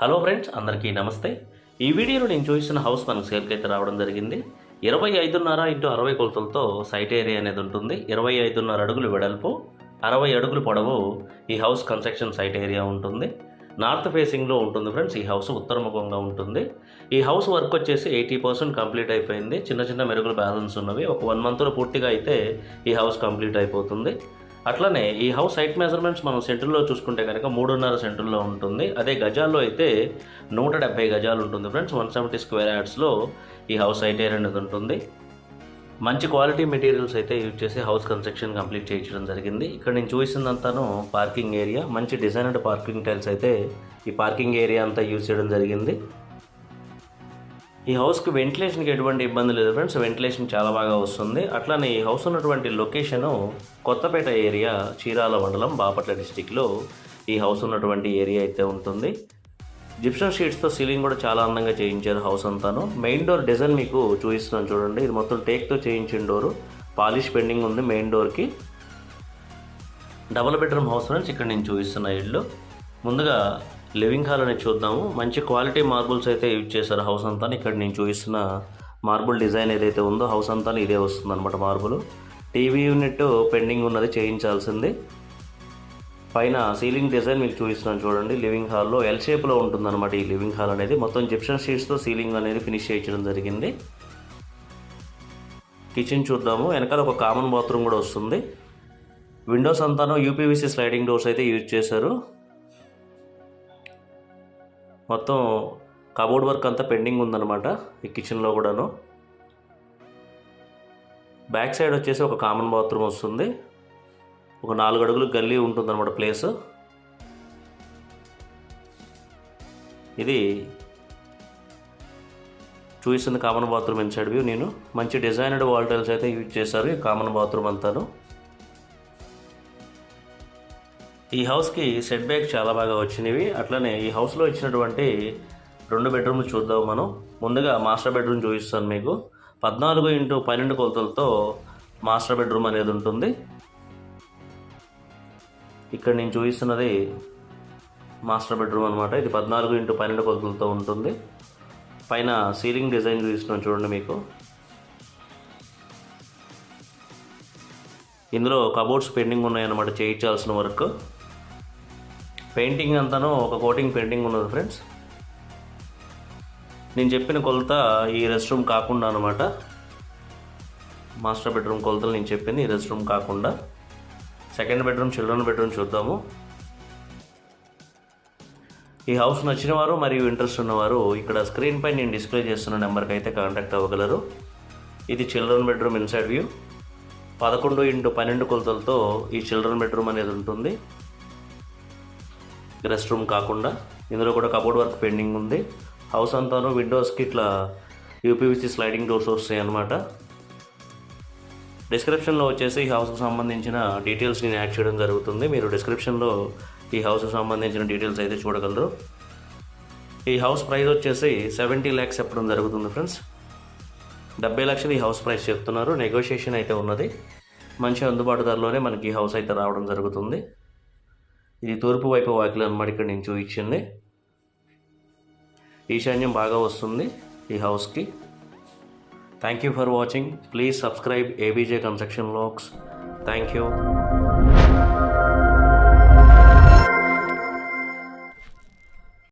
Hello friends, అందరికీ నమస్తే. ఈ వీడియోలో నేను చూసిన హౌస్ మనకు సేల్కి అయితే రావడం జరిగింది. 25.5 ఇంటూ 60 కొలతలతో సైట్ ఏరియా అనేది ఉంటుంది. 25.5 అడుగులు వెడల్పు, 60 అడుగులు పొడవు ఈ హౌస్ కన్స్ట్రక్షన్ సైట్ ఏరియా ఉంటుంది. నార్త్ ఫేసింగ్లో ఉంటుంది ఫ్రెండ్స్. ఈ హౌస్ ఉత్తరముఖంగా ఉంటుంది. ఈ హౌస్ వర్క్ వచ్చేసి 80% కంప్లీట్ అయిపోయింది. చిన్న చిన్న మెరుగులు బ్యాలెన్స్ ఉన్నవి. ఒక 1 మంత్లో పూర్తిగా అయితే ఈ హౌస్ కంప్లీట్ అయిపోతుంది. అట్లనే ఈ హౌస్ సైట్ మెజర్మెంట్స్ మనం సెంటర్లో చూసుకుంటే కనుక 3.5 సెంటర్లో ఉంటుంది. అదే గజాల్లో అయితే 170 గజాలు ఉంటుంది ఫ్రెండ్స్. 170 స్క్వేర్ యార్డ్స్లో ఈ హౌస్ సైట్ ఏరియా అనేది ఉంటుంది. మంచి క్వాలిటీ మెటీరియల్స్ అయితే యూజ్ చేసి హౌస్ కన్స్ట్రక్షన్ కంప్లీట్ చేయించడం జరిగింది. ఇక్కడ నేను చూసిందంతాను పార్కింగ్ ఏరియా. మంచి డిజైనర్డ్ పార్కింగ్ టైల్స్ అయితే ఈ పార్కింగ్ ఏరియా అంతా యూజ్ చేయడం జరిగింది. ఈ హౌస్కి వెంటిలేషన్కి ఎటువంటి ఇబ్బంది లేదు ఫ్రెండ్స్. వెంటిలేషన్ చాలా బాగా వస్తుంది. అట్లానే ఈ హౌస్ ఉన్నటువంటి లొకేషను కొత్తపేట ఏరియా, చీరాల మండలం, బాపట్ల డిస్టిక్లో ఈ హౌస్ ఉన్నటువంటి ఏరియా అయితే ఉంటుంది. జిప్సమ్ షీట్స్తో సీలింగ్ కూడా చాలా అందంగా చేయించారు హౌస్ అంతాను. మెయిన్ డోర్ డిజైన్ మీకు చూపిస్తున్నాను చూడండి. ఇది మొత్తం టేక్తో చేయించిన డోరు. పాలిష్ పెండింగ్ ఉంది మెయిన్ డోర్కి. Double bedroom house friends. ఇక్కడ నేను చూపిస్తున్న ఇల్లు. ముందుగా లివింగ్ హాల్ అనేది చూద్దాము. మంచి క్వాలిటీ మార్బుల్స్ అయితే యూజ్ చేశారు హౌస్ అంతా. ఇక్కడ నేను చూపిస్తున్న మార్బుల్ డిజైన్ ఏదైతే ఉందో హౌస్ అంతా ఇదే వస్తుంది అనమాట మార్బుల్. టీవీ యూనిట్ పెండింగ్ ఉన్నది, చేయించాల్సింది. పైన సీలింగ్ డిజైన్ మీకు చూపిస్తున్నాను చూడండి. లివింగ్ హాల్లో ఎల్ షేప్లో ఉంటుందన్నమాట ఈ లివింగ్ హాల్ అనేది. మొత్తం జిప్సమ్ షీట్స్తో సీలింగ్ అనేది ఫినిష్ చేయించడం జరిగింది. కిచెన్ చూద్దాము. వెనకాల ఒక కామన్ బాత్రూమ్ కూడా వస్తుంది. విండోస్ అంతాను యూపీవీసీ స్లైడింగ్ డోర్స్ అయితే యూజ్ చేశారు. మొత్తం కబోర్డ్ వర్క్ అంతా పెండింగ్ ఉందన్నమాట ఈ కిచెన్లో కూడాను. బ్యాక్ సైడ్ వచ్చేసి ఒక కామన్ బాత్రూమ్ వస్తుంది. ఒక 4 అడుగులు గల్లీ ఉంటుందన్నమాట ప్లేస్. ఇది చూపిస్తుంది కామన్ బాత్రూమ్ ఇన్సైడ్ వ్యూ. నేను మంచి డిజైనర్డ్ వాల్ టైల్స్ అయితే యూజ్ చేశారు ఈ కామన్ బాత్రూమ్ అంతాను. ఈ హౌస్కి సెట్ బ్యాక్ చాలా బాగా వచ్చినవి. అట్లనే ఈ హౌస్లో ఇచ్చినటువంటి 2 బెడ్రూమ్లు చూద్దాం మనం. ముందుగా మాస్టర్ బెడ్రూమ్ చూపిస్తాను మీకు. 14x12 కొలతలతో మాస్టర్ బెడ్రూమ్ అనేది ఉంటుంది. ఇక్కడ నేను చూపిస్తున్నది మాస్టర్ బెడ్రూమ్ అనమాట. ఇది 14x12 కొలతలతో ఉంటుంది. పైన సీలింగ్ డిజైన్ చూపిస్తున్నాను చూడండి మీకు. ఇందులో కబోర్డ్స్ పెండింగ్ ఉన్నాయన్నమాట చేయించాల్సిన వర్క్. పెయింటింగ్ అంతాను ఒక కోటింగ్ పెయింటింగ్ ఉన్నది ఫ్రెండ్స్. నేను చెప్పిన కొలత ఈ రెస్ట్ రూమ్ కాకుండా అనమాట. మాస్టర్ బెడ్రూమ్ కొలతలు నేను చెప్పింది ఈ రెస్ట్ రూమ్ కాకుండా. సెకండ్ బెడ్రూమ్, చిల్డ్రన్ బెడ్రూమ్ చూద్దాము. ఈ హౌస్ నచ్చిన వారు మరియు ఇంట్రెస్ట్ ఉన్నవారు ఇక్కడ స్క్రీన్ పై నేను డిస్ప్లే చేస్తున్న నెంబర్కి అయితే కాంటాక్ట్ అవ్వగలరు. ఇది children bedroom inside view. 11x12 కొలతలతో ఈ చిల్డ్రన్ బెడ్రూమ్ అనేది ఉంటుంది. రెస్ట్ రూమ్ కాకుండా ఇందులో కూడా కబోర్డ్ వర్క్ పెండింగ్ ఉంది. హౌస్ అంతాను విండోస్కి ఇట్లా యూపీవీసీ స్లైడింగ్ డోర్స్ వస్తాయి అన్నమాట. డిస్క్రిప్షన్లో వచ్చేసి ఈ హౌస్కి సంబంధించిన డీటెయిల్స్ నేను యాడ్ చేయడం జరుగుతుంది. మీరు డిస్క్రిప్షన్లో ఈ హౌస్కి సంబంధించిన డీటెయిల్స్ అయితే చూడగలరు. ఈ హౌస్ ప్రైస్ వచ్చేసి 70 lakhs చెప్పడం జరుగుతుంది ఫ్రెండ్స్. 70 లక్షలు ఈ హౌస్ ప్రైస్ చెప్తున్నారు. నెగోషియేషన్ అయితే ఉన్నది. మంచి అందుబాటు ధరలోనే మనకి ఈ హౌస్ అయితే రావడం జరుగుతుంది. ఇది తూర్పు వైపు వాకిలి అన్నమాట. ఇక్కడ నేను చూపించింది ఈశాన్యం బాగా వస్తుంది ఈ హౌస్కి. Thank you for watching. Please subscribe ABJ construction vlogs. Thank you.